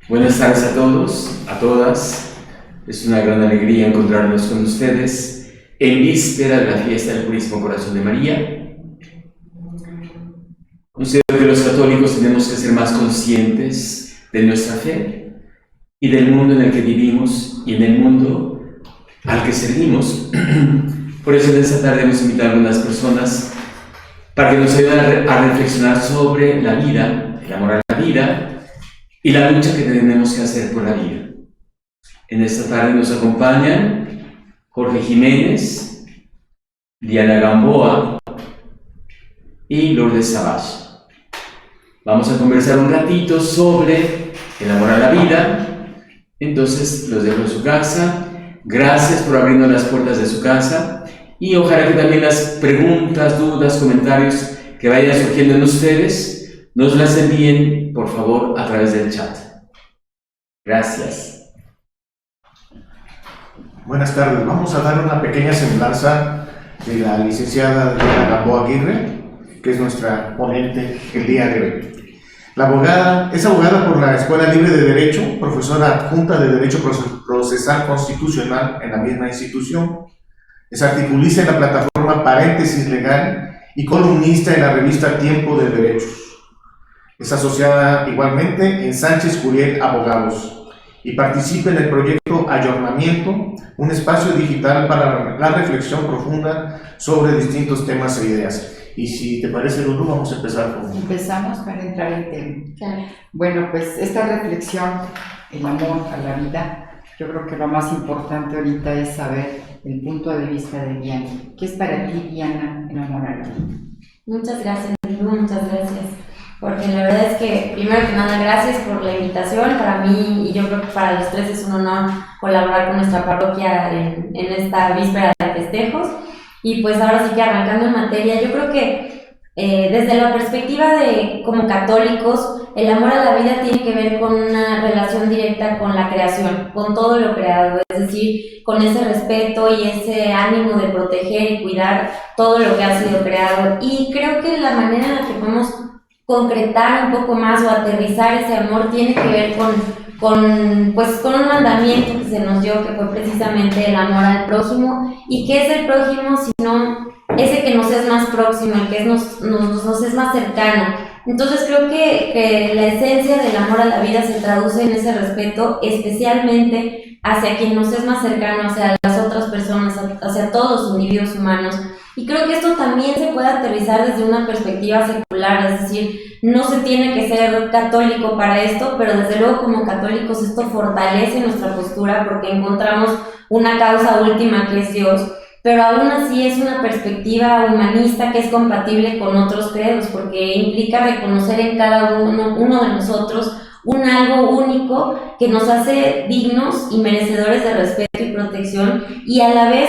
Buenas tardes a todos, a todas. Es una gran alegría encontrarnos con ustedes en víspera de la fiesta del Purísimo Corazón de María. Considero que los católicos tenemos que ser más conscientes de nuestra fe y del mundo en el que vivimos y en el mundo al que servimos. Por eso en esta tarde hemos invitado a algunas personas para que nos ayuden a reflexionar sobre la vida, el amor a la vida y la lucha que tenemos que hacer por la vida. En esta tarde nos acompañan Jorge Jiménez, Diana Gamboa y Lourdes Savage. Vamos a conversar un ratito sobre el amor a la vida. Entonces los dejo en su casa. Gracias por abrirnos las puertas de su casa y ojalá que también las preguntas, dudas, comentarios que vayan surgiendo en ustedes nos las envíen, por favor, a través del chat. Gracias. Buenas tardes. Vamos a dar una pequeña semblanza de la licenciada Diana Gamboa Aguirre, que es nuestra ponente el día de hoy. La abogada es abogada por la Escuela Libre de Derecho, profesora adjunta de Derecho Procesal Constitucional en la misma institución. Es articulista en la plataforma Paréntesis Legal y columnista en la revista Tiempo de Derechos. Es asociada igualmente en Sánchez Curiel Abogados y participa en el proyecto Ayornamiento, un espacio digital para la reflexión profunda sobre distintos temas e ideas. Y si te parece, Lulu, vamos a empezar con... Empezamos para entrar en tema. Claro. Bueno, pues esta reflexión, el amor a la vida, yo creo que lo más importante ahorita es saber el punto de vista de Diana. ¿Qué es para ti, Diana, el amor a la vida? Muchas gracias, Lulu, muchas gracias. Porque la verdad es que, primero que nada, gracias por la invitación. Para mí, y yo creo que para los tres es un honor colaborar con nuestra parroquia en esta víspera de festejos. Y pues ahora sí que arrancando en materia, yo creo que desde la perspectiva de como católicos, el amor a la vida tiene que ver con una relación directa con la creación, con todo lo creado, es decir, con ese respeto y ese ánimo de proteger y cuidar todo lo que ha sido creado. Y creo que la manera en la que podemos concretar un poco más o aterrizar ese amor tiene que ver con un mandamiento que se nos dio, que fue precisamente el amor al prójimo. ¿Y qué es el prójimo sino ese que nos es más próximo, el que nos es más cercano? Entonces creo que la esencia del amor a la vida se traduce en ese respeto, especialmente hacia quien nos es más cercano, hacia las otras personas, hacia todos los individuos humanos. Y creo que esto también se puede aterrizar desde una perspectiva secular, es decir, no se tiene que ser católico para esto, pero desde luego como católicos esto fortalece nuestra postura porque encontramos una causa última que es Dios, pero aún así es una perspectiva humanista que es compatible con otros credos porque implica reconocer en cada uno de nosotros un algo único que nos hace dignos y merecedores de respeto y protección y a la vez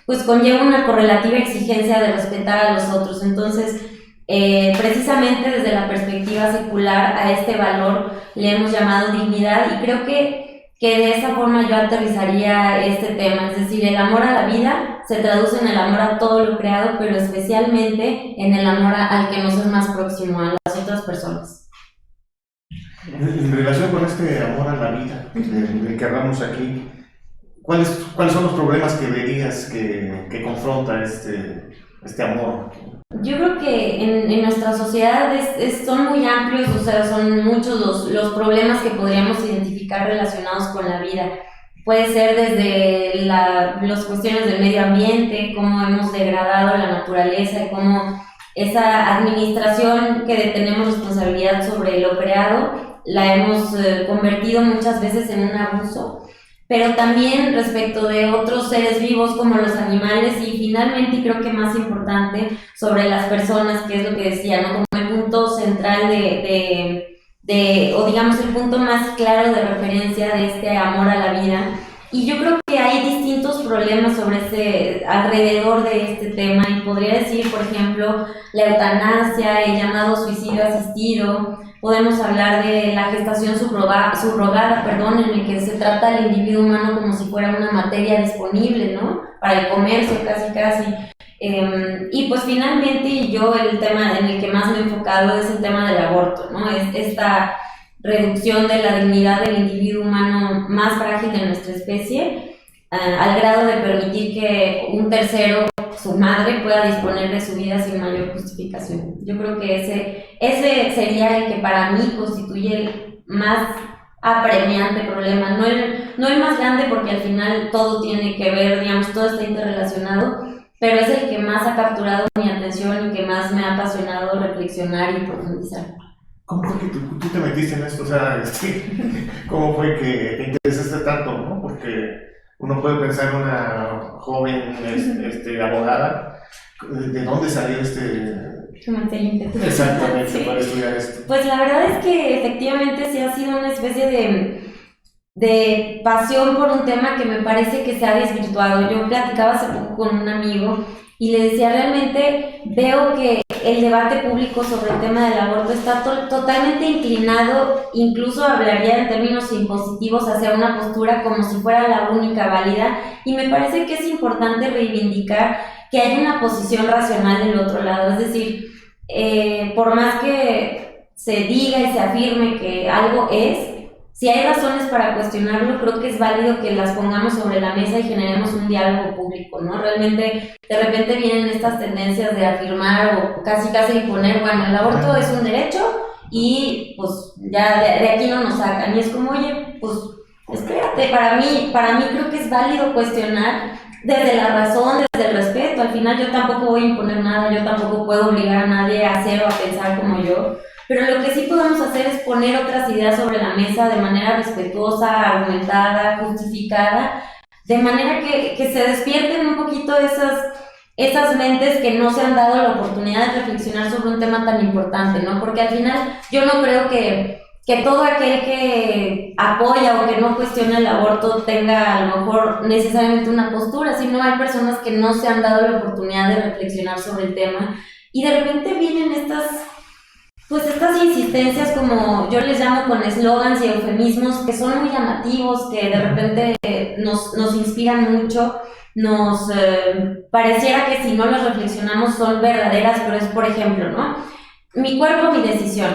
pues conlleva una correlativa exigencia de respetar a los otros. Entonces, precisamente desde la perspectiva secular a este valor le hemos llamado dignidad y creo que de esa forma yo aterrizaría este tema, es decir, el amor a la vida se traduce en el amor a todo lo creado, pero especialmente en el amor al que nos es más próximo, a las otras personas. En relación con este amor a la vida del que hablamos aquí, ¿cuáles son los problemas que verías que confronta este amor? Yo creo que en nuestra sociedad son muy amplios, o sea, son muchos los problemas que podríamos identificar relacionados con la vida. Puede ser desde las cuestiones del medio ambiente, cómo hemos degradado la naturaleza y cómo esa administración que tenemos responsabilidad sobre lo creado la hemos convertido muchas veces en un abuso. Pero también respecto de otros seres vivos como los animales y finalmente, y creo que más importante, sobre las personas, que es lo que decía, ¿no? Como el punto central o digamos el punto más claro de referencia de este amor a la vida. Y yo creo que hay distintos problemas alrededor de este tema y podría decir, por ejemplo, la eutanasia, el llamado suicidio asistido. Podemos hablar de la gestación subrogada, en el que se trata al individuo humano como si fuera una materia disponible, ¿no? Para el comercio, casi. Y pues finalmente el tema en el que más me he enfocado es el tema del aborto, ¿no? Es reducción de la dignidad del individuo humano más frágil de nuestra especie, al grado de permitir que un tercero, su madre, pueda disponer de su vida sin mayor justificación. Yo creo que ese sería el que para mí constituye el más apremiante problema, no el más grande, porque al final todo tiene que ver, digamos, todo está interrelacionado, pero es el que más ha capturado mi atención y que más me ha apasionado reflexionar y profundizar. ¿Cómo fue que tú te metiste en esto? O sea, ¿cómo fue que te interesaste tanto, no? Porque uno puede pensar en una joven abogada, ¿de dónde salió exactamente sí, para estudiar esto? Pues la verdad es que efectivamente sí ha sido una especie de pasión por un tema que me parece que se ha desvirtuado. Yo platicaba hace poco con un amigo y le decía, realmente veo que el debate público sobre el tema del aborto está totalmente inclinado, incluso hablaría en términos impositivos, hacia una postura como si fuera la única válida, y me parece que es importante reivindicar que hay una posición racional del otro lado. Es decir, por más que se diga y se afirme que algo es, si hay razones para cuestionarlo, creo que es válido que las pongamos sobre la mesa y generemos un diálogo público, ¿no? Realmente, de repente vienen estas tendencias de afirmar o casi imponer, bueno, el aborto es un derecho y pues ya de aquí no nos sacan. Y es como, oye, pues espérate, para mí creo que es válido cuestionar desde la razón, desde el respeto. Al final yo tampoco voy a imponer nada, yo tampoco puedo obligar a nadie a hacer o a pensar como yo. Pero lo que sí podemos hacer es poner otras ideas sobre la mesa de manera respetuosa, argumentada, justificada, de manera que se despierten un poquito esas mentes que no se han dado la oportunidad de reflexionar sobre un tema tan importante, ¿no? Porque al final yo no creo que todo aquel que apoya o que no cuestiona el aborto tenga a lo mejor necesariamente una postura, sino hay personas que no se han dado la oportunidad de reflexionar sobre el tema y de repente vienen estas insistencias, como yo les llamo, con eslogans y eufemismos que son muy llamativos, que de repente nos inspiran mucho, nos pareciera que si no las reflexionamos son verdaderas, pero es, por ejemplo, ¿no? Mi cuerpo, mi decisión.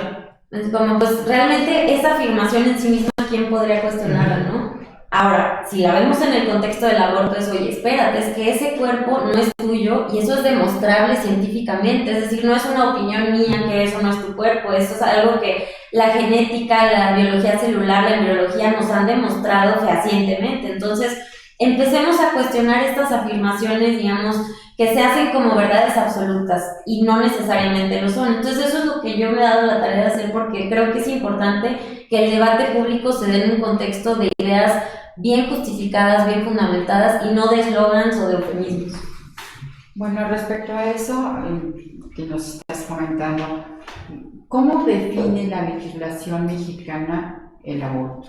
Es como, pues realmente esa afirmación en sí misma, ¿quién podría cuestionarla, no? Ahora, si la vemos en el contexto del aborto, es, oye, espérate, es que ese cuerpo no es tuyo y eso es demostrable científicamente, es decir, no es una opinión mía que eso no es tu cuerpo, eso es algo que la genética, la biología celular, la embriología nos han demostrado fehacientemente. Entonces, empecemos a cuestionar estas afirmaciones, digamos, que se hacen como verdades absolutas y no necesariamente lo son. Entonces, eso es lo que yo me he dado la tarea de hacer, porque creo que es importante que el debate público se dé en un contexto de ideas bien justificadas, bien fundamentadas y no de eslogans o de eufemismos. Bueno, respecto a eso que nos estás comentando, ¿cómo define la legislación mexicana el aborto?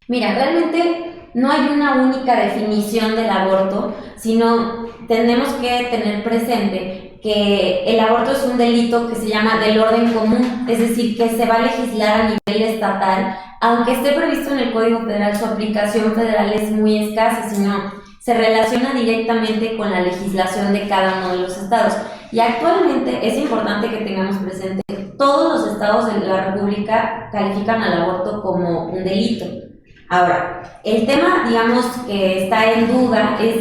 Mira, realmente no hay una única definición del aborto, sino tenemos que tener presente que el aborto es un delito que se llama del orden común, es decir, que se va a legislar a nivel estatal, aunque esté previsto en el Código Federal, su aplicación federal es muy escasa, sino se relaciona directamente con la legislación de cada uno de los estados. Y actualmente es importante que tengamos presente que todos los estados de la República califican al aborto como un delito. Ahora, el tema, digamos, que está en duda es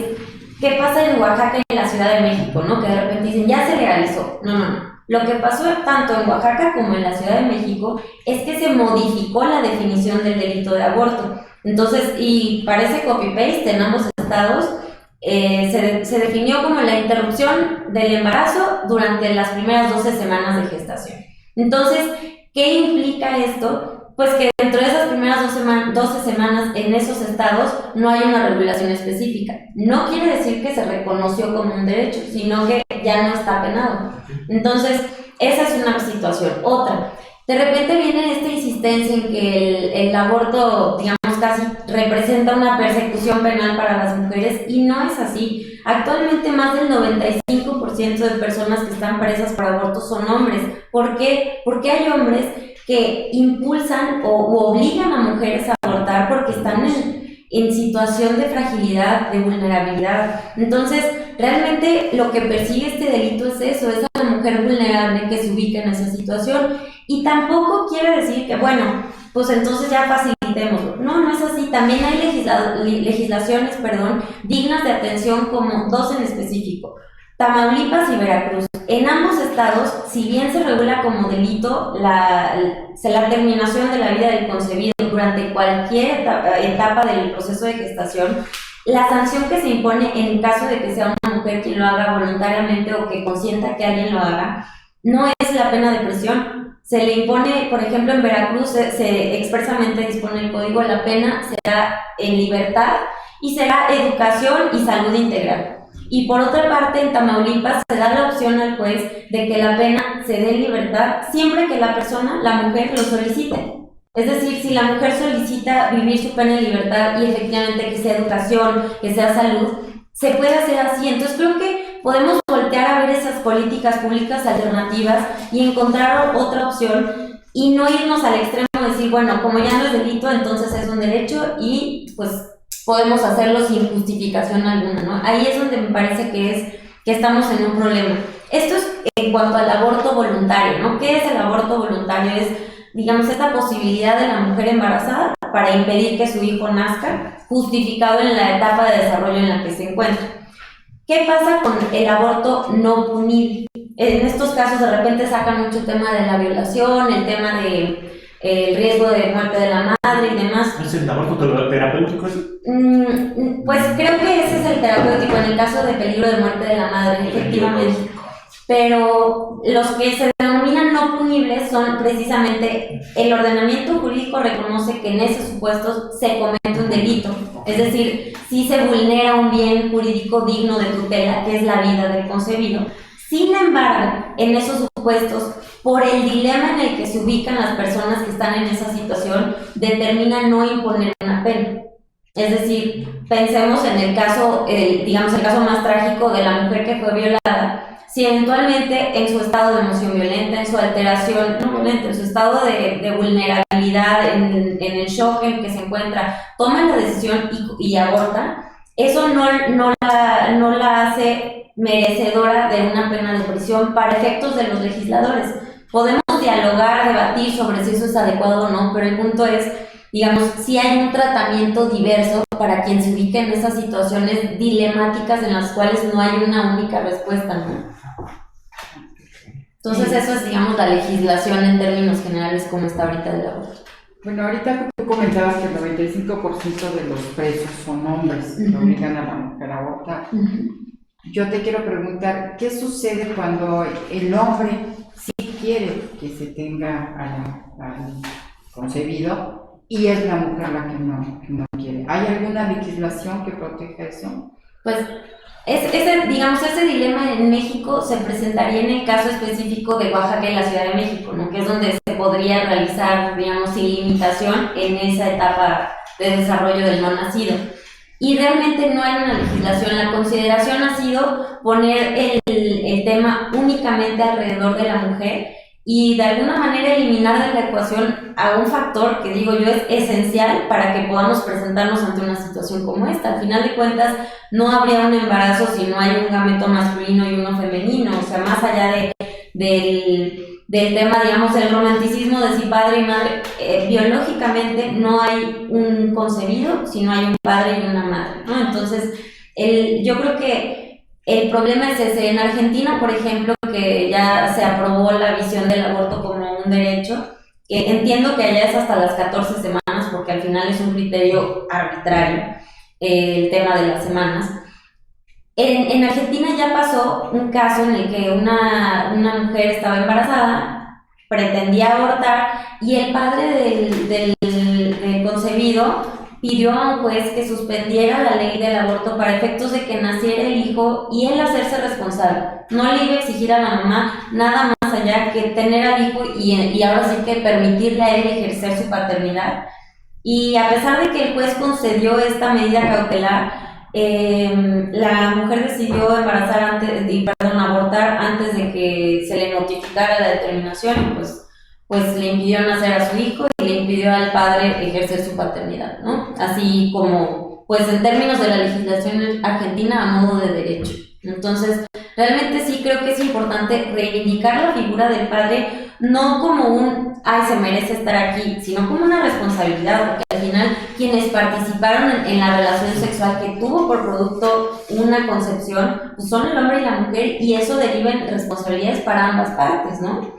qué pasa en Oaxaca y en la Ciudad de México, ¿no? Que de repente dicen, ya se legalizó. No. Lo que pasó tanto en Oaxaca como en la Ciudad de México es que se modificó la definición del delito de aborto. Entonces, y parece copy-paste en ambos estados, se definió como la interrupción del embarazo durante las primeras 12 semanas de gestación. Entonces, ¿qué implica esto? Pues que dentro de esas primeras 12 semanas en esos estados no hay una regulación específica. No quiere decir que se reconoció como un derecho, sino que ya no está penado. Entonces, esa es una situación. Otra, de repente viene esta insistencia en que el aborto, digamos, casi representa una persecución penal para las mujeres, y no es así. Actualmente más del 95% de personas que están presas por aborto son hombres. ¿Por qué? Porque hay hombres que impulsan o obligan a mujeres a abortar porque están en situación de fragilidad, de vulnerabilidad. Entonces, realmente lo que persigue este delito es eso, es a la mujer vulnerable que se ubica en esa situación. Y tampoco quiere decir que, bueno, pues entonces ya facilitémoslo. No, no es así. También hay legislaciones, dignas de atención, como dos en específico: Tamaulipas y Veracruz. En ambos estados, si bien se regula como delito la terminación de la vida del concebido durante cualquier etapa del proceso de gestación, la sanción que se impone en caso de que sea una mujer quien lo haga voluntariamente o que consienta que alguien lo haga, no es la pena de prisión. Se le impone, por ejemplo, en Veracruz se expresamente dispone el código, la pena será en libertad y será educación y salud integral. Y por otra parte, en Tamaulipas se da la opción al juez de que la pena se dé en libertad siempre que la persona, la mujer, lo solicite. Es decir, si la mujer solicita vivir su pena en libertad y efectivamente que sea educación, que sea salud, se puede hacer así. Entonces creo que podemos voltear a ver esas políticas públicas alternativas y encontrar otra opción y no irnos al extremo de decir, bueno, como ya no es delito, entonces es un derecho y pues podemos hacerlo sin justificación alguna, ¿no? Ahí es donde me parece que estamos en un problema. Esto es en cuanto al aborto voluntario, ¿no? ¿Qué es el aborto voluntario? Es, digamos, esta posibilidad de la mujer embarazada para impedir que su hijo nazca, justificado en la etapa de desarrollo en la que se encuentra. ¿Qué pasa con el aborto no punible? En estos casos de repente sacan mucho el tema de la violación, el tema de el riesgo de muerte de la madre y demás. ¿Es el aborto terapéutico? Pues creo que ese es el terapéutico en el caso de peligro de muerte de la madre, efectivamente. Pero los que se denominan no punibles son precisamente el ordenamiento jurídico reconoce que en esos supuestos se comete un delito, es decir, si se vulnera un bien jurídico digno de tutela, que es la vida del concebido. Sin embargo, en esos supuestos, por el dilema en el que se ubican las personas que están en esa situación, determina no imponer una pena. Es decir, pensemos en el caso, digamos, el caso más trágico de la mujer que fue violada. Si eventualmente en su estado de emoción violenta, en su alteración no violenta, en su estado de vulnerabilidad, en el shock en el que se encuentra, toma la decisión y aborta, eso no la hace merecedora de una pena de prisión para efectos de los legisladores. Podemos dialogar, debatir sobre si eso es adecuado o no, pero el punto es, digamos, si hay un tratamiento diverso para quien se ubique en esas situaciones dilemáticas en las cuales no hay una única respuesta, ¿no? Entonces eso es, digamos, la legislación en términos generales como está ahorita del aborto. Bueno, ahorita tú comentabas que el 95% de los presos son hombres que obligan a la mujer a abortar. Yo te quiero preguntar, ¿qué sucede cuando el hombre sí quiere que se tenga al concebido y es la mujer la que no quiere? ¿Hay alguna legislación que proteja eso? Pues ese dilema en México se presentaría en el caso específico de Oaxaca y la Ciudad de México, ¿no? Que es donde se podría realizar, digamos, sin limitación en esa etapa de desarrollo del no nacido. Y realmente no hay una legislación. La consideración ha sido poner el tema únicamente alrededor de la mujer y de alguna manera eliminar de la ecuación a un factor que digo yo es esencial para que podamos presentarnos ante una situación como esta. Al final de cuentas no habría un embarazo si no hay un gameto masculino y uno femenino, o sea, más allá del tema, digamos, el romanticismo de si padre y madre, biológicamente no hay un concebido si no hay un padre y una madre, ¿no? Entonces, yo creo que el problema es ese. En Argentina, por ejemplo, que ya se aprobó la visión del aborto como un derecho, que entiendo que allá es hasta las 14 semanas, porque al final es un criterio arbitrario, el tema de las semanas. En Argentina ya pasó un caso en el que una mujer estaba embarazada, pretendía abortar y el padre del concebido pidió a un juez que suspendiera la ley del aborto para efectos de que naciera el hijo y él hacerse responsable. No le iba a exigir a la mamá nada más allá que tener al hijo y ahora sí que permitirle a él ejercer su paternidad. Y a pesar de que el juez concedió esta medida cautelar, la mujer decidió abortar antes de que se le notificara la determinación y pues le impidió nacer a su hijo y le impidió al padre ejercer su paternidad, ¿no? Así como, pues en términos de la legislación argentina a modo de derecho. Entonces, realmente sí creo que es importante reivindicar la figura del padre, no como un, ay, se merece estar aquí, sino como una responsabilidad, porque al final quienes participaron en la relación sexual que tuvo por producto una concepción, pues son el hombre y la mujer, y eso deriva en responsabilidades para ambas partes, ¿no?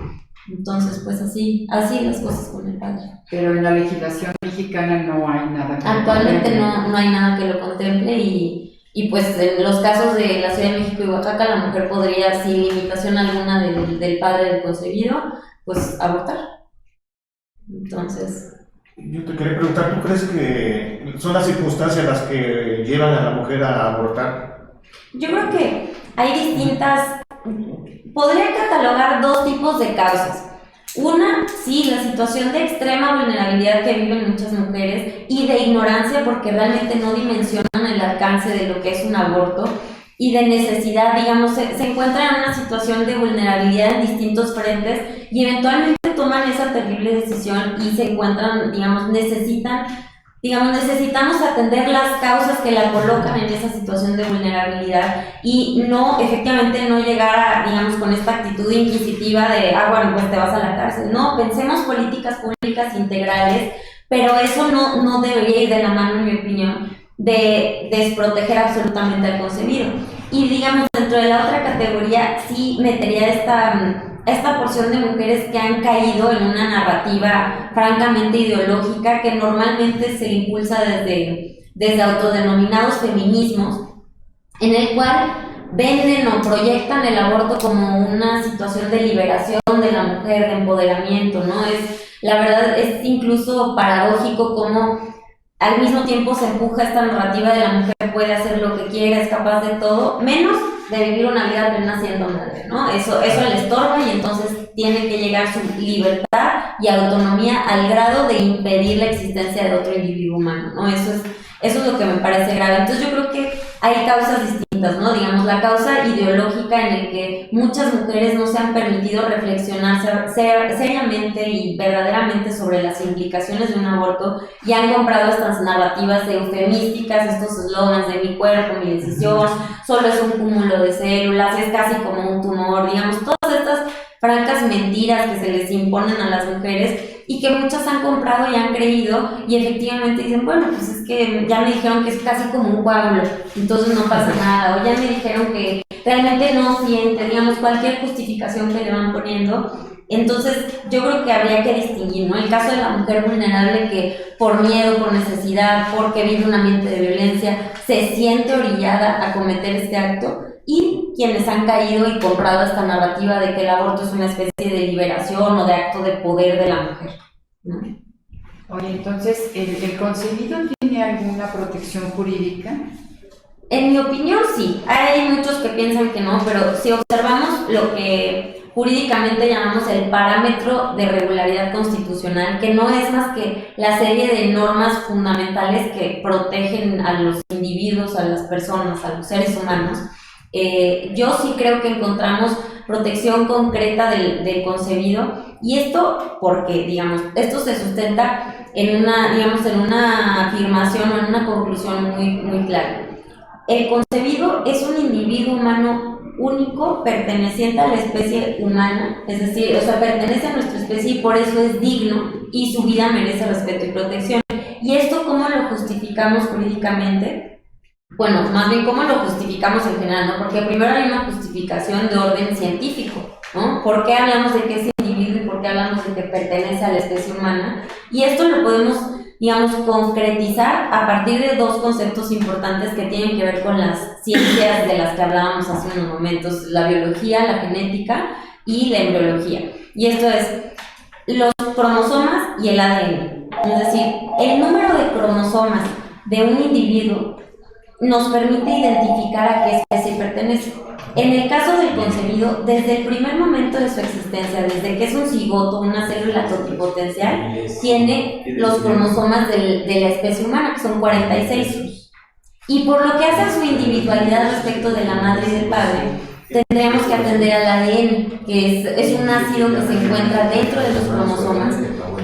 Entonces, pues así las cosas con el padre. Pero en la legislación mexicana no hay nada que Actualmente no hay nada que lo contemple y pues en los casos de la Ciudad de México y Oaxaca la mujer podría, sin limitación alguna del padre del concebido, pues abortar. Entonces... Yo te quería preguntar, ¿tú crees que son las circunstancias las que llevan a la mujer a abortar? Yo creo que hay distintas... Podría catalogar dos tipos de causas. Una, sí, la situación de extrema vulnerabilidad que viven muchas mujeres y de ignorancia porque realmente no dimensionan el alcance de lo que es un aborto y de necesidad, digamos, se encuentran en una situación de vulnerabilidad en distintos frentes y eventualmente toman esa terrible decisión y se encuentran, necesitamos atender las causas que la colocan en esa situación de vulnerabilidad y efectivamente no llegar a, digamos, con esta actitud inquisitiva de, bueno, pues te vas a la cárcel. No, pensemos políticas públicas integrales, pero eso no debería ir de la mano, en mi opinión, de desproteger absolutamente al concebido. Y, digamos, dentro de la otra categoría, sí metería esta porción de mujeres que han caído en una narrativa francamente ideológica que normalmente se impulsa desde autodenominados feminismos, en el cual venden o proyectan el aborto como una situación de liberación de la mujer, de empoderamiento, ¿no? La verdad es incluso paradójico cómo al mismo tiempo se empuja esta narrativa de la mujer puede hacer lo que quiera, es capaz de todo, menos de vivir una vida plena siendo madre, ¿no? Eso le estorba y entonces tiene que llegar su libertad y autonomía al grado de impedir la existencia de otro individuo humano, ¿no? Eso es lo que me parece grave. Entonces yo creo que hay causas distintas, ¿no? Digamos, la causa ideológica en la que muchas mujeres no se han permitido reflexionar seriamente y verdaderamente sobre las implicaciones de un aborto y han comprado estas narrativas eufemísticas, estos eslogans de mi cuerpo, mi decisión, solo es un cúmulo de células, es casi como un tumor, digamos, todas estas francas mentiras que se les imponen a las mujeres y que muchas han comprado y han creído y efectivamente dicen, bueno, pues es que ya me dijeron que es casi como un coágulo, entonces no pasa nada, o ya me dijeron que realmente no siente, digamos, cualquier justificación que le van poniendo. Entonces yo creo que habría que distinguir, ¿no? El caso de la mujer vulnerable que por miedo, por necesidad, porque vive un ambiente de violencia, se siente orillada a cometer este acto, y quienes han caído y comprado esta narrativa de que el aborto es una especie de liberación o de acto de poder de la mujer, ¿no? Oye, entonces, ¿el concebido tiene alguna protección jurídica? En mi opinión, sí. Hay muchos que piensan que no, pero si observamos lo que jurídicamente llamamos el parámetro de regularidad constitucional, que no es más que la serie de normas fundamentales que protegen a los individuos, a las personas, a los seres humanos, yo sí creo que encontramos protección concreta del concebido, y esto porque, digamos, esto se sustenta en una afirmación o en una conclusión muy clara. El concebido es un individuo humano único perteneciente a la especie humana, es decir, pertenece a nuestra especie y por eso es digno y su vida merece respeto y protección. ¿Y esto cómo lo justificamos jurídicamente? Bueno, más bien cómo lo justificamos en general, ¿no? Porque primero hay una justificación de orden científico, ¿no? ¿Por qué hablamos de que es individuo y por qué hablamos de que pertenece a la especie humana? Y esto lo podemos, digamos, concretizar a partir de dos conceptos importantes que tienen que ver con las ciencias de las que hablábamos hace unos momentos, la biología, la genética y la embriología. Y esto es los cromosomas y el ADN. Es decir, el número de cromosomas de un individuo nos permite identificar a qué especie pertenece. En el caso del concebido, desde el primer momento de su existencia, desde que es un cigoto, una célula totipotencial, tiene los cromosomas de la especie humana, que son 46. Y por lo que hace a su individualidad respecto de la madre y del padre, tendríamos que atender al ADN, que es un ácido que se encuentra dentro de los cromosomas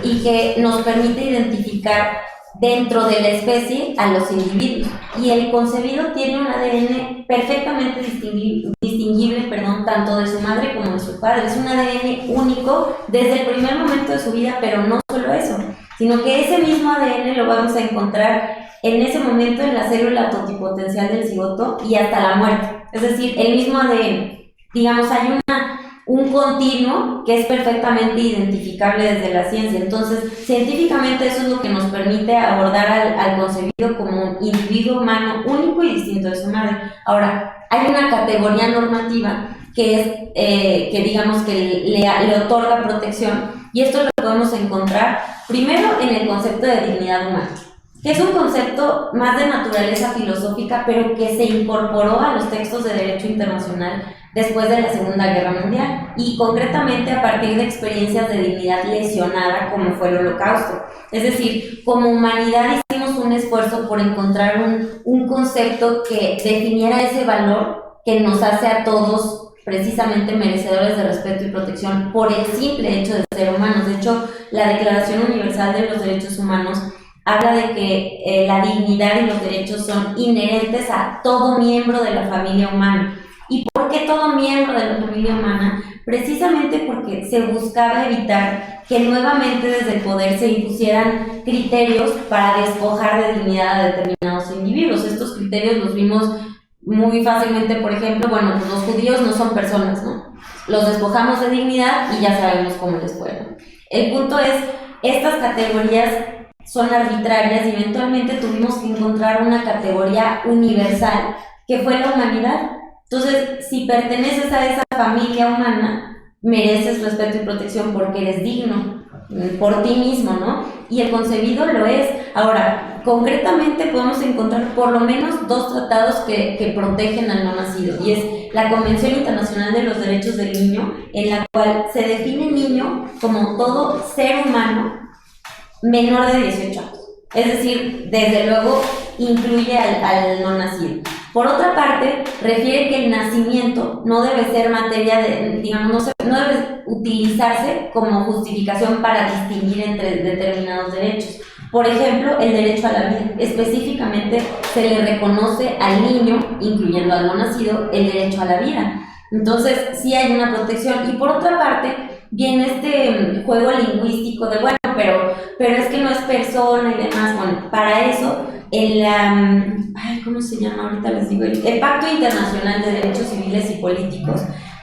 y que nos permite identificar dentro de la especie a los individuos. Y el concebido tiene un ADN perfectamente distinguible, tanto de su madre como de su padre. Es un ADN único desde el primer momento de su vida, pero no solo eso, sino que ese mismo ADN lo vamos a encontrar en ese momento en la célula totipotencial del cigoto y hasta la muerte. Es decir, el mismo ADN. Digamos, hay un continuo que es perfectamente identificable desde la ciencia. Entonces, científicamente eso es lo que nos permite abordar al concebido como un individuo humano único y distinto de su madre. Ahora, hay una categoría normativa que es, que digamos que le otorga protección, y esto lo podemos encontrar primero en el concepto de dignidad humana, que es un concepto más de naturaleza filosófica, pero que se incorporó a los textos de derecho internacional después de la Segunda Guerra Mundial, y concretamente a partir de experiencias de dignidad lesionada como fue el Holocausto. Es decir, como humanidad hicimos un esfuerzo por encontrar un concepto que definiera ese valor que nos hace a todos precisamente merecedores de respeto y protección por el simple hecho de ser humanos. De hecho, la Declaración Universal de los Derechos Humanos habla de que la dignidad y los derechos son inherentes a todo miembro de la familia humana. ¿Y por qué todo miembro de la familia humana? Precisamente porque se buscaba evitar que nuevamente desde el poder se impusieran criterios para despojar de dignidad a determinados individuos. Estos criterios los vimos muy fácilmente, por ejemplo, pues los judíos no son personas, ¿no? Los despojamos de dignidad y ya sabemos cómo les fue, ¿no? El punto es, estas categorías son arbitrarias y eventualmente tuvimos que encontrar una categoría universal que fue la humanidad. Entonces, si perteneces a esa familia humana, mereces respeto y protección porque eres digno por ti mismo, ¿no? Y el concebido lo es. Ahora, concretamente podemos encontrar por lo menos 2 tratados que protegen al no nacido, y es la Convención Internacional de los Derechos del Niño, en la cual se define niño como todo ser humano menor de 18 años. Es decir, desde luego incluye al no nacido. Por otra parte, refiere que el nacimiento no debe ser materia de, digamos, no debe utilizarse como justificación para distinguir entre determinados derechos. Por ejemplo, el derecho a la vida. Específicamente se le reconoce al niño, incluyendo al no nacido, el derecho a la vida. Entonces, sí hay una protección. Y por otra parte, viene este juego lingüístico de, pero es que no es persona y demás. Bueno, para eso, ¿cómo se llama? Ahorita les digo. El Pacto Internacional de Derechos Civiles y Políticos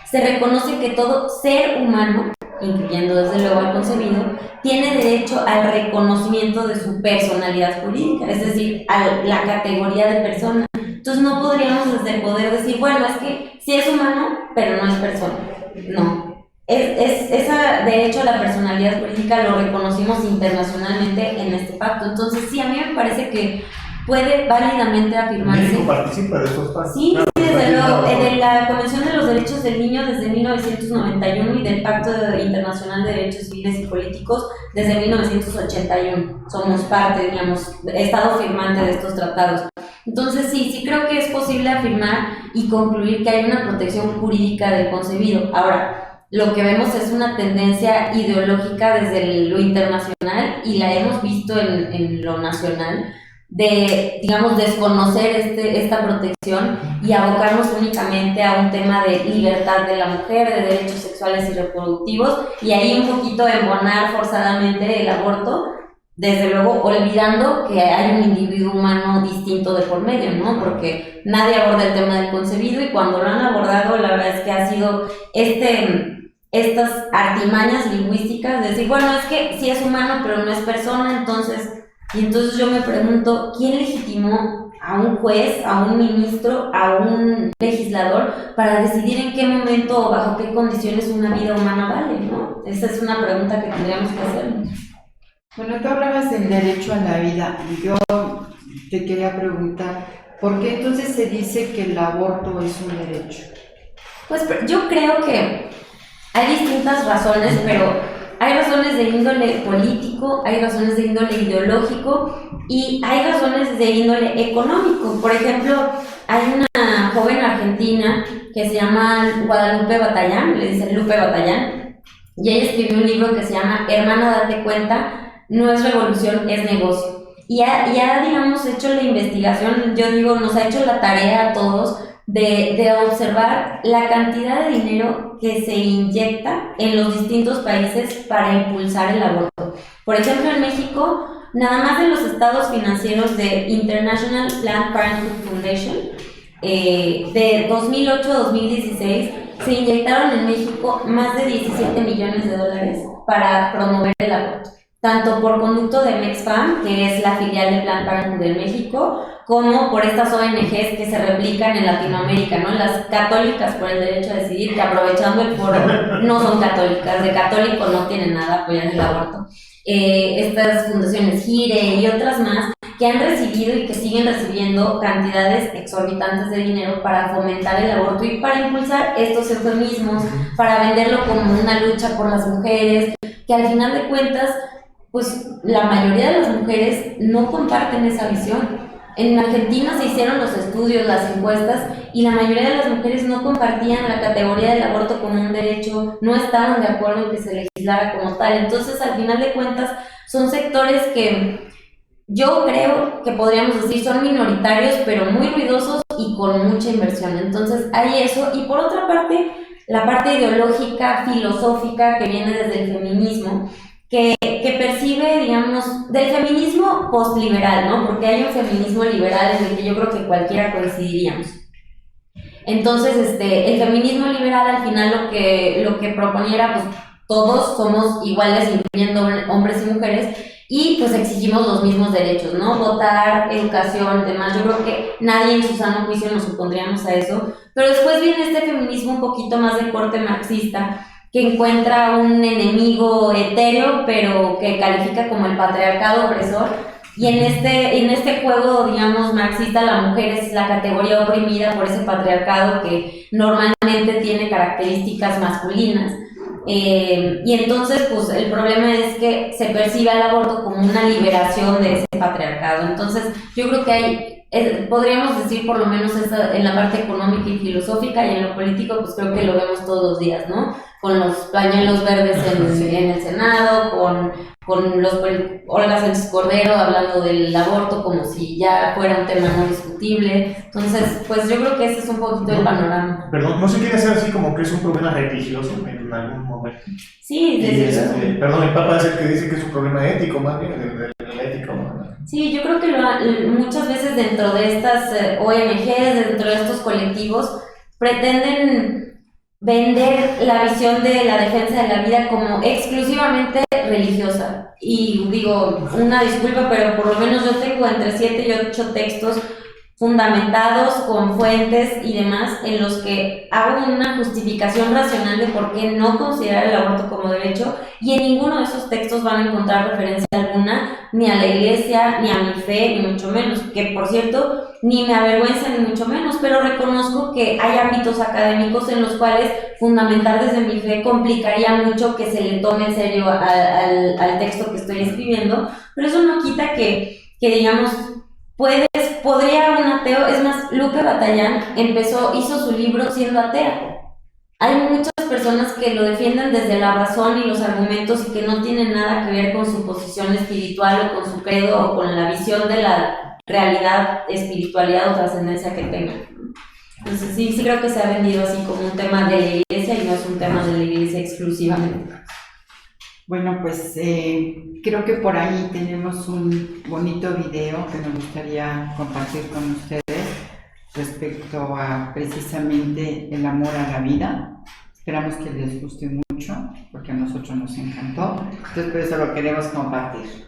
se reconoce que todo ser humano, incluyendo desde luego al concebido, tiene derecho al reconocimiento de su personalidad jurídica, es decir, a la categoría de persona. Entonces no podríamos desde el poder decir, es que sí es humano, pero no es persona. No. Ese derecho a la personalidad jurídica lo reconocimos internacionalmente en este pacto. Entonces sí, a mí me parece que puede válidamente afirmarse. ¿México participa de esos pactos? Sí, desde luego. De la Convención de los Derechos del Niño desde 1991 y del Pacto Internacional de Derechos Civiles y Políticos desde 1981. Somos parte, estado firmante de estos tratados. Entonces sí creo que es posible afirmar y concluir que hay una protección jurídica del concebido. Ahora, lo que vemos es una tendencia ideológica desde lo internacional y la hemos visto en lo nacional, de, desconocer esta protección y abocarnos únicamente a un tema de libertad de la mujer, de derechos sexuales y reproductivos, y ahí un poquito embonar forzadamente el aborto, desde luego olvidando que hay un individuo humano distinto de por medio, ¿no? Porque nadie aborda el tema del concebido, y cuando lo han abordado, la verdad es que ha sido estas artimañas lingüísticas de decir, es que sí es humano, pero no es persona. Entonces yo me pregunto, ¿quién legitimó a un juez, a un ministro, a un legislador para decidir en qué momento o bajo qué condiciones una vida humana vale, ¿no? Esa es una pregunta que tendríamos que hacernos. Bueno, tú hablabas del derecho a la vida, y yo te quería preguntar, ¿por qué entonces se dice que el aborto es un derecho? Pues yo creo que hay distintas razones, pero hay razones de índole político, hay razones de índole ideológico y hay razones de índole económico. Por ejemplo, hay una joven argentina que se llama Guadalupe Batallán, le dicen Lupe Batallán, y ella escribió un libro que se llama Hermana, date cuenta, no es revolución, es negocio. y ha, digamos, hecho la investigación, yo digo, nos ha hecho la tarea a todos de observar la cantidad de dinero que se inyecta en los distintos países para impulsar el aborto. Por ejemplo, en México, nada más de los estados financieros de International Planned Parenthood Foundation, de 2008 a 2016, se inyectaron en México más de 17 millones de dólares para promover el aborto, tanto por conducto de MexFam, que es la filial de Planned Parenthood en México, como por estas ONGs que se replican en Latinoamérica, ¿no? Las católicas por el derecho a decidir, que aprovechando el foro no son católicas, de católico no tienen nada, apoyan el aborto. Estas fundaciones Gire y otras más que han recibido y que siguen recibiendo cantidades exorbitantes de dinero para fomentar el aborto y para impulsar estos eufemismos, para venderlo como una lucha por las mujeres, que al final de cuentas, pues la mayoría de las mujeres no comparten esa visión. En Argentina se hicieron los estudios, las encuestas, y la mayoría de las mujeres no compartían la categoría del aborto como un derecho, no estaban de acuerdo en que se legislara como tal. Entonces, al final de cuentas, son sectores que yo creo que podríamos decir son minoritarios, pero muy ruidosos y con mucha inversión. Entonces, hay eso. Y por otra parte, la parte ideológica, filosófica, que viene desde el feminismo, que percibe, digamos, del feminismo postliberal, ¿no? Porque hay un feminismo liberal en el que yo creo que cualquiera coincidiríamos. Entonces, el feminismo liberal al final lo que proponía era, pues, todos somos iguales, incluyendo hombres y mujeres, y pues exigimos los mismos derechos, ¿no? Votar, educación, demás. Yo creo que nadie en su sano juicio nos opondríamos a eso. Pero después viene este feminismo un poquito más de corte marxista, que encuentra un enemigo etéreo, pero que califica como el patriarcado opresor. Y en este juego, digamos, marxista, la mujer es la categoría oprimida por ese patriarcado que normalmente tiene características masculinas. Y entonces, pues, el problema es que se percibe al aborto como una liberación de ese patriarcado. Entonces, yo creo que podríamos decir, por lo menos en la parte económica y filosófica, y en lo político, pues creo que lo vemos todos los días, ¿no? Con los pañuelos verdes en el Senado, con Olga Sánchez Cordero hablando del aborto como si ya fuera un tema no discutible. Entonces, pues yo creo que ese es un poquito el panorama. Perdón, ¿no se quiere hacer así como que es un problema religioso en algún momento? Sí, desde luego. Perdón, el Papa es el que dice que es un problema ético, más bien, el ético, ¿no? Sí, yo creo que muchas veces dentro de estas ONGs, dentro de estos colectivos, pretenden vender la visión de la defensa de la vida como exclusivamente religiosa. Y digo, una disculpa, pero por lo menos yo tengo entre 7 y 8 textos fundamentados con fuentes y demás en los que hago una justificación racional de por qué no considerar el aborto como derecho, y en ninguno de esos textos van a encontrar referencia alguna ni a la iglesia, ni a mi fe, ni mucho menos, que por cierto ni me avergüenza ni mucho menos, pero reconozco que hay ámbitos académicos en los cuales fundamentar desde mi fe complicaría mucho que se le tome en serio al texto que estoy escribiendo, pero eso no quita que digamos, podría un ateo, es más, Lupe Batallán hizo su libro siendo atea. Hay muchas personas que lo defienden desde la razón y los argumentos y que no tienen nada que ver con su posición espiritual o con su credo o con la visión de la realidad, espiritualidad o trascendencia que tengan. Entonces sí creo que se ha vendido así como un tema de la iglesia y no es un tema de la iglesia exclusivamente. Bueno, pues creo que por ahí tenemos un bonito video que nos gustaría compartir con ustedes respecto a precisamente el amor a la vida. Esperamos que les guste mucho porque a nosotros nos encantó, entonces por eso lo queremos compartir.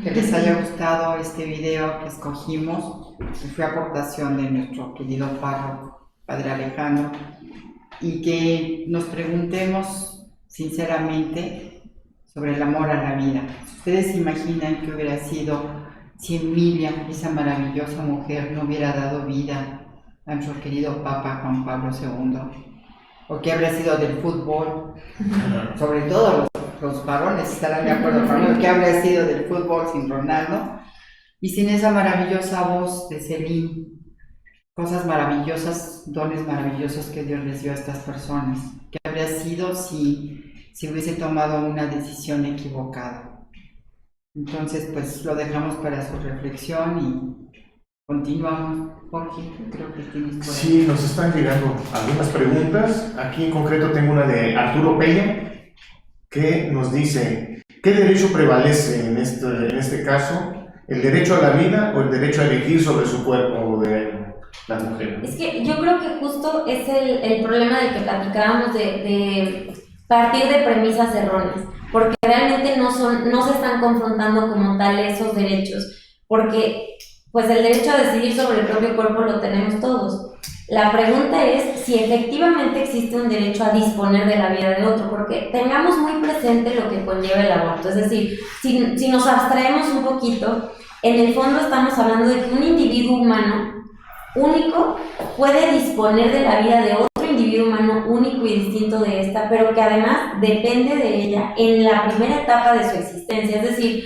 que les haya gustado este video que escogimos, que fue aportación de nuestro querido párroco, Padre Alejandro, y que nos preguntemos sinceramente sobre el amor a la vida. ¿Ustedes se imaginan qué hubiera sido si Emilia, esa maravillosa mujer, no hubiera dado vida a nuestro querido Papa Juan Pablo II? ¿O qué habría sido del fútbol? Sobre todo los varones estarán de acuerdo conmigo. ¿Qué habría sido del fútbol sin Ronaldo? Y sin esa maravillosa voz de Celine. Cosas maravillosas, dones maravillosos que Dios les dio a estas personas. ¿Qué habría sido si hubiese tomado una decisión equivocada? Entonces, pues lo dejamos para su reflexión y continuamos. Jorge, creo que tienes por ahí. Sí, nos están llegando algunas preguntas. Aquí en concreto tengo una de Arturo Peña, que nos dice: ¿qué derecho prevalece en este caso? ¿El derecho a la vida o el derecho a elegir sobre su cuerpo de la mujer? Es que yo creo que justo es el problema del que platicábamos de partir de premisas erróneas, porque realmente no se están confrontando como tal esos derechos, porque pues el derecho a decidir sobre el propio cuerpo lo tenemos todos. La pregunta es si efectivamente existe un derecho a disponer de la vida de otro, porque tengamos muy presente lo que conlleva el aborto. Es decir, si nos abstraemos un poquito, en el fondo estamos hablando de que un individuo humano único puede disponer de la vida de otro individuo humano único y distinto de esta, pero que además depende de ella en la primera etapa de su existencia. Es decir,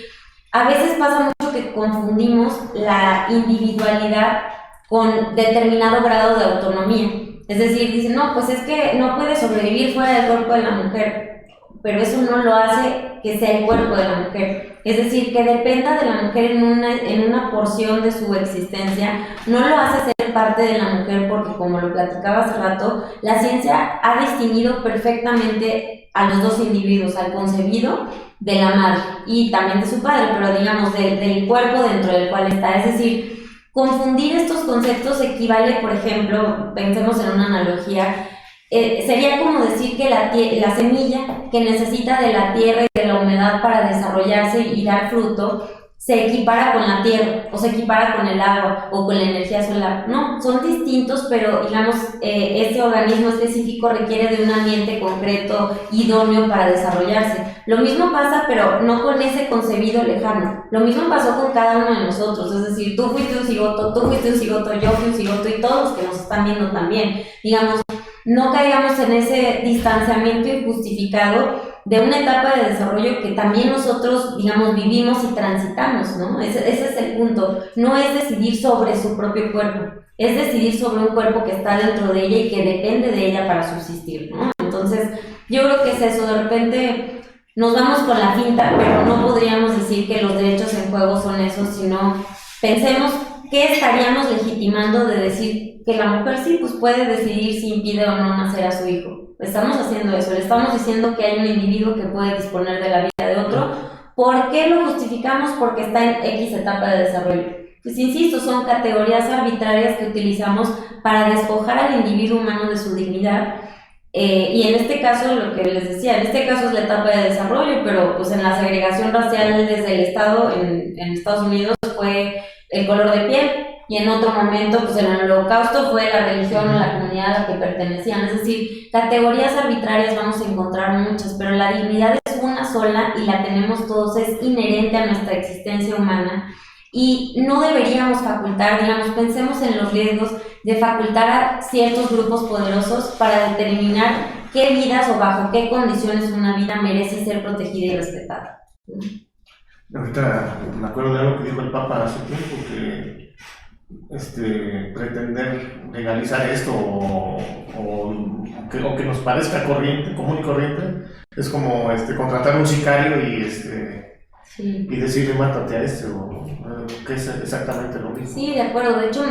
a veces pasa mucho que confundimos la individualidad con determinado grado de autonomía. Es decir, dicen, no, pues es que no puede sobrevivir fuera del cuerpo de la mujer, pero eso no lo hace que sea el cuerpo de la mujer. Es decir, que dependa de la mujer en una porción de su existencia, no lo hace ser parte de la mujer, porque como lo platicaba hace rato, la ciencia ha distinguido perfectamente a los dos individuos, al concebido de la madre y también de su padre, pero digamos del cuerpo dentro del cual está. Es decir, confundir estos conceptos equivale, por ejemplo, pensemos en una analogía, sería como decir que la semilla que necesita de la tierra y de la humedad para desarrollarse y dar fruto se equipara con la tierra, o se equipara con el agua, o con la energía solar. No, son distintos, pero digamos, este organismo específico requiere de un ambiente concreto, idóneo para desarrollarse. Lo mismo pasa, pero no con ese concebido lejano. Lo mismo pasó con cada uno de nosotros, es decir, tú fuiste un cigoto, yo fui un cigoto, y todos los que nos están viendo también. Digamos, no caigamos en ese distanciamiento injustificado de una etapa de desarrollo que también nosotros, digamos, vivimos y transitamos, ¿no? Ese es el punto. No es decidir sobre su propio cuerpo, es decidir sobre un cuerpo que está dentro de ella y que depende de ella para subsistir, ¿no? Entonces, yo creo que es eso. De repente nos vamos con la finta, pero no podríamos decir que los derechos en juego son esos, sino pensemos qué estaríamos legitimando de decir que la mujer sí, pues puede decidir si impide o no nacer a su hijo. Estamos haciendo eso, le estamos diciendo que hay un individuo que puede disponer de la vida de otro. ¿Por qué lo justificamos? Porque está en X etapa de desarrollo. Pues insisto, son categorías arbitrarias que utilizamos para despojar al individuo humano de su dignidad. Y en este caso, lo que les decía, en este caso es la etapa de desarrollo, pero pues en la segregación racial desde el Estado, en Estados Unidos, fue el color de piel. Y en otro momento, pues en el Holocausto fue la religión o la comunidad a la que pertenecían. Es decir, categorías arbitrarias vamos a encontrar muchas, pero la dignidad es una sola y la tenemos todos, es inherente a nuestra existencia humana. Y no deberíamos facultar, digamos, pensemos en los riesgos de facultar a ciertos grupos poderosos para determinar qué vidas o bajo qué condiciones una vida merece ser protegida y respetada. Ahorita me acuerdo de algo que dijo el Papa hace tiempo, que pretender legalizar esto o que nos parezca común y corriente es como contratar un sicario y sí, y decirle mátate a que es exactamente lo mismo. Sí, de acuerdo. De hecho,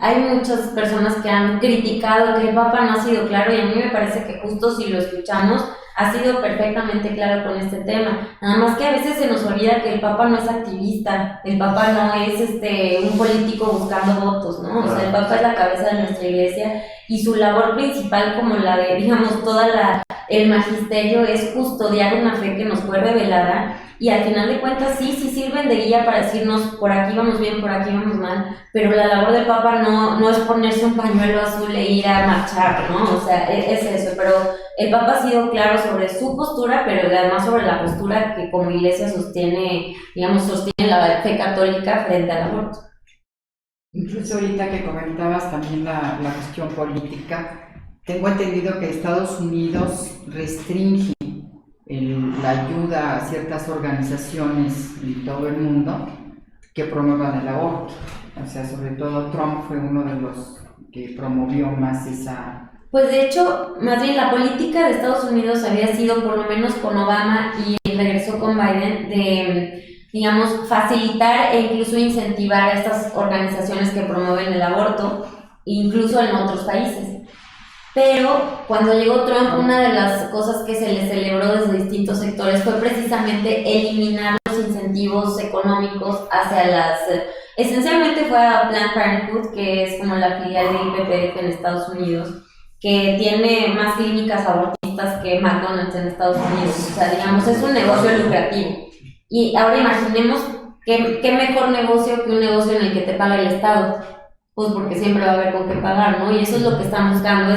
hay muchas personas que han criticado que el Papa no ha sido claro, y a mí me parece que justo si lo escuchamos ha sido perfectamente claro con este tema. Nada más que a veces se nos olvida que el Papa no es activista, el Papa no es un político buscando votos, ¿no? O sea, el Papa es la cabeza de nuestra iglesia y su labor principal, como la de, digamos, el magisterio, es custodiar una fe que nos fue revelada y al final de cuentas sí sirven de guía para decirnos por aquí vamos bien, por aquí vamos mal, pero la labor del Papa no es ponerse un pañuelo azul e ir a marchar, ¿no? O sea, es eso, pero el Papa ha sido claro sobre su postura, pero además sobre la postura que como iglesia sostiene la fe católica frente al aborto. Incluso ahorita que comentabas también la cuestión política, tengo entendido que Estados Unidos restringe la ayuda a ciertas organizaciones en todo el mundo que promuevan el aborto. O sea, sobre todo Trump fue uno de los que promovió más esa... Pues de hecho, más bien la política de Estados Unidos había sido, por lo menos con Obama y regresó con Biden, de, digamos, facilitar e incluso incentivar a estas organizaciones que promueven el aborto, incluso en otros países. Pero cuando llegó Trump, una de las cosas que se le celebró desde distintos sectores fue precisamente eliminar los incentivos económicos hacia las... Esencialmente fue a Planned Parenthood, que es como la filial de IPPF en Estados Unidos, que tiene más clínicas abortistas que McDonald's en Estados Unidos. O sea, digamos, es un negocio lucrativo. Y ahora imaginemos qué mejor negocio que un negocio en el que te paga el Estado. Pues porque siempre va a haber con qué pagar, ¿no? Y eso es lo que están buscando.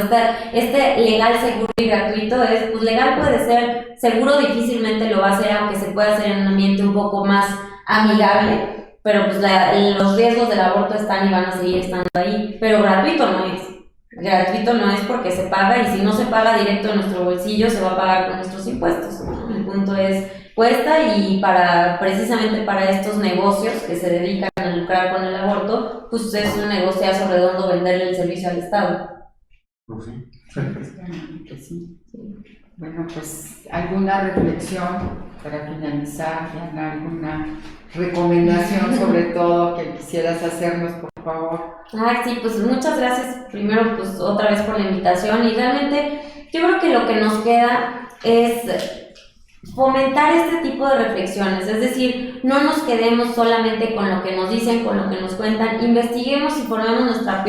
Este legal, seguro y gratuito es, pues legal puede ser, seguro difícilmente lo va a hacer, aunque se pueda hacer en un ambiente un poco más amigable, pero pues los riesgos del aborto están y van a seguir estando ahí, pero gratuito no es. Gratuito no es porque se paga, y si no se paga directo en nuestro bolsillo, se va a pagar con nuestros impuestos, ¿no? El punto es, cuesta, y precisamente para estos negocios que se dedican a lucrar con el aborto, pues es un negociazo redondo venderle el servicio al Estado. Sí. Bueno, pues alguna reflexión para finalizar, alguna recomendación sobre todo que quisieras hacernos, por favor. Sí, pues muchas gracias primero pues otra vez por la invitación, y realmente yo creo que lo que nos queda es fomentar este tipo de reflexiones, es decir, no nos quedemos solamente con lo que nos dicen, con lo que nos cuentan, investiguemos y formemos nuestra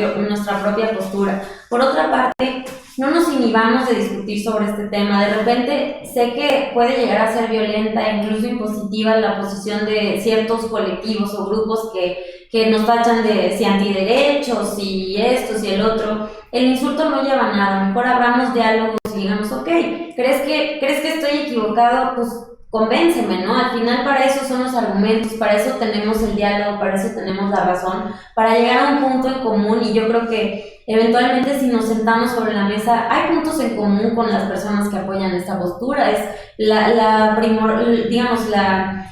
propia postura. Por otra parte, no nos inhibamos de discutir sobre este tema. De repente sé que puede llegar a ser violenta e incluso impositiva la posición de ciertos colectivos o grupos que nos tachan de si antiderechos, si esto, si el otro. El insulto no lleva a nada, mejor abramos diálogos y digamos, ok, ¿crees que estoy equivocado? Pues convénceme, ¿no? Al final para eso son los argumentos, para eso tenemos el diálogo, para eso tenemos la razón, para llegar a un punto en común. Y yo creo que eventualmente si nos sentamos sobre la mesa, hay puntos en común con las personas que apoyan esta postura. Es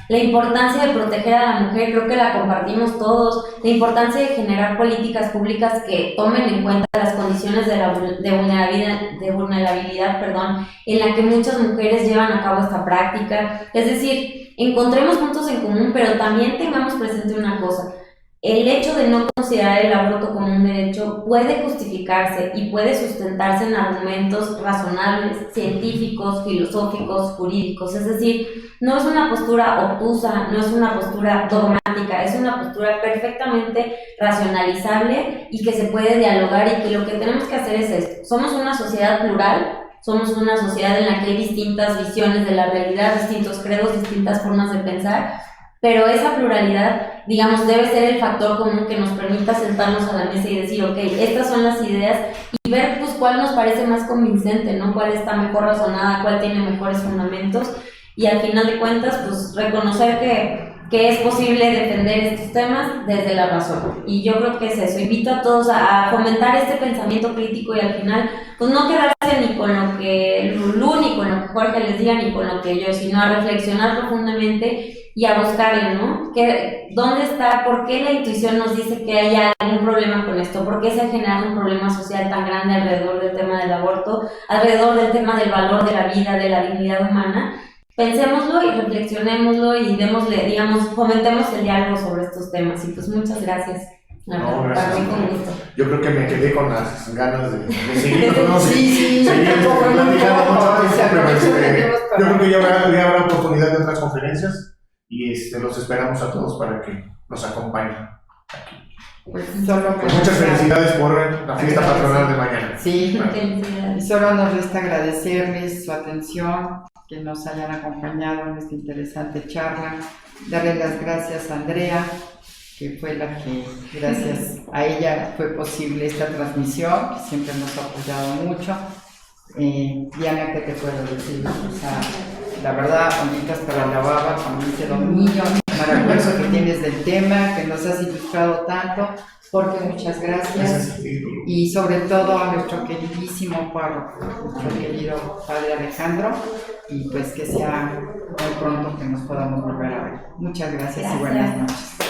la importancia de proteger a la mujer, creo que la compartimos todos. La importancia de generar políticas públicas que tomen en cuenta las condiciones de vulnerabilidad, en la que muchas mujeres llevan a cabo esta práctica. Es decir, encontremos puntos en común, pero también tengamos presente una cosa: el hecho de no considerar el aborto como un derecho puede justificarse y puede sustentarse en argumentos razonables, científicos, filosóficos, jurídicos. Es decir, no es una postura obtusa, no es una postura dogmática, es una postura perfectamente racionalizable y que se puede dialogar, y que lo que tenemos que hacer es esto. Somos una sociedad plural, somos una sociedad en la que hay distintas visiones de la realidad, distintos credos, distintas formas de pensar, pero esa pluralidad, digamos, debe ser el factor común que nos permita sentarnos a la mesa y decir, ok, estas son las ideas, y ver pues cuál nos parece más convincente, ¿no? Cuál está mejor razonada, cuál tiene mejores fundamentos, y al final de cuentas pues reconocer que es posible defender estos temas desde la razón. Y yo creo que es eso. Invito a todos a fomentar este pensamiento crítico, y al final pues no quedarse ni con lo que Lulú, ni con lo que Jorge les diga, ni con lo que yo, sino a reflexionar profundamente y a buscarle, ¿no? ¿Dónde está? ¿Por qué la intuición nos dice que hay algún problema con esto? ¿Por qué se ha generado un problema social tan grande alrededor del tema del aborto, alrededor del tema del valor de la vida, de la dignidad humana? Pensémoslo y reflexionémoslo y démosle, digamos, fomentemos el diálogo sobre estos temas. Y pues muchas gracias. Gracias. Para mí con gusto. Yo creo que me quedé con las ganas de seguir, ¿no? Sí, seguir platicando mucho tiempo, pero yo creo que ya habrá oportunidad de otras conferencias, y los esperamos a todos para que nos acompañen. Pues solo Pues muchas felicidades por la fiesta patronal de mañana. Sí, Felicidades. y solo nos resta agradecerles su atención, que nos hayan acompañado en esta interesante charla. Darle las gracias a Andrea, que fue la que, gracias a ella, fue posible esta transmisión, que siempre nos ha apoyado mucho. Diana, ¿qué te puedo decir? O sea, la verdad, bonitas para la baba, con este dominio maravilloso que tienes del tema, que nos has ilustrado tanto. Jorge, muchas gracias. Y sobre todo a nuestro queridísimo párroco, nuestro querido padre Alejandro, y pues que sea muy pronto que nos podamos volver a ver. Muchas gracias. Y buenas noches.